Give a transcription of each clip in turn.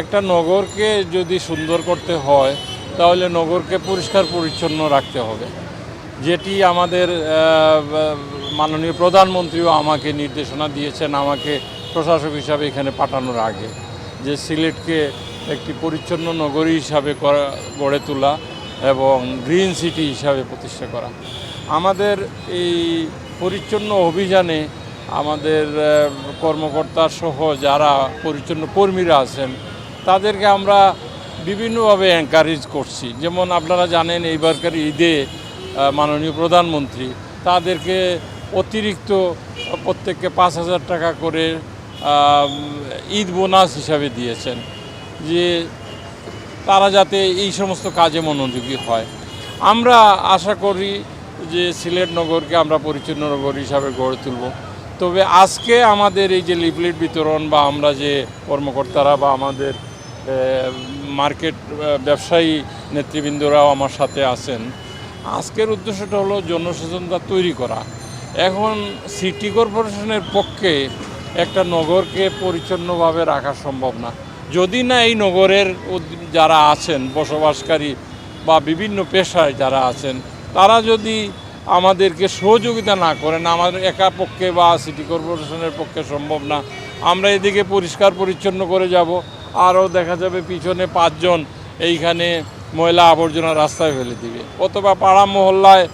একটা নগরকে যদি সুন্দর করতে হয় তাহলে নগরকে পরিষ্কার পরিচ্ছন্ন রাখতে হবে, যেটি আমাদের মাননীয় প্রধানমন্ত্রীও আমাকে নির্দেশনা দিয়েছেন আমাকে প্রশাসক হিসাবে এখানে পাঠানোর আগে, যে সিলেটকে একটি পরিচ্ছন্ন নগরী হিসাবে গড়ে তোলা এবং গ্রিন সিটি হিসাবে প্রতিষ্ঠা করা। আমাদের এই পরিচ্ছন্ন অভিযানে আমাদের কর্মকর্তা সহ যারা পরিচ্ছন্ন কর্মীরা আছেন তাদেরকে আমরা বিভিন্নভাবে এনকারেজ করছি। যেমন আপনারা জানেন এইবারকার ঈদে মাননীয় প্রধানমন্ত্রী তাদেরকে অতিরিক্ত প্রত্যেককে 5,000 টাকা করে ঈদ বোনাস হিসাবে দিয়েছেন, যে তারা যাতে এই সমস্ত কাজে মনোযোগী হয়। আমরা আশা করি যে সিলেট নগরকে আমরা পরিচ্ছন্ন নগর হিসাবে গড়ে তুলব। তবে আজকে আমাদের এই যে লিফলেট বিতরণ বা আমরা যে কর্মকর্তারা বা আমাদের মার্কেট ব্যবসায়ী নেতৃবৃন্দরাও আমার সাথে আছেন, আজকের উদ্দেশ্যটা হলো জনসচেতনতা তৈরি করা। এখন সিটি কর্পোরেশনের পক্ষে একটা নগরকে পরিচ্ছন্নভাবে রাখা সম্ভব না যদি না এই নগরের যারা আছেন বসবাসকারী বা বিভিন্ন পেশায় যারা আছেন তারা যদি আমাদেরকে সহযোগিতা না করেন। আমাদের একা পক্ষে বা সিটি কর্পোরেশনের পক্ষে সম্ভব না। আমরা এদিকে পরিষ্কার পরিচ্ছন্ন করে যাব, আরও দেখা যাবে পিছনে 5 জন এইখানে ময়লা আবর্জনা রাস্তায় ফেলে দিবে, অথবা পাড়া মহল্লায়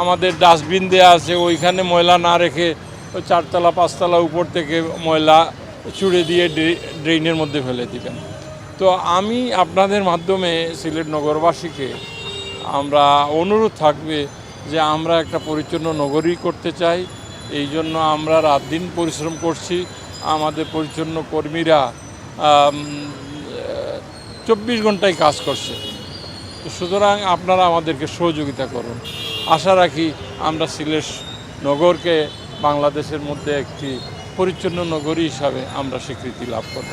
আমাদের ডাস্টবিন দেওয়া আছে, ওইখানে ময়লা না রেখে ওই 4তলা 5তলা উপর থেকে ময়লা ছুঁড়ে দিয়ে ড্রেনের মধ্যে ফেলে দিবেন। তো আমি আপনাদের মাধ্যমে সিলেট নগরবাসীকে আমরা অনুরোধ থাকবে যে আমরা একটা পরিচ্ছন্ন নগরী করতে চাই। এই জন্য আমরা রাত দিন পরিশ্রম করছি। আমাদের পরিচ্ছন্ন কর্মীরা 24 ঘন্টায় কাজ করছে। সুতরাং আপনারা আমাদেরকে সহযোগিতা করুন। আশা রাখি আমরা সিলেট নগরকে বাংলাদেশের মধ্যে একটি পরিচ্ছন্ন নগরী হিসাবে আমরা স্বীকৃতি লাভ করব।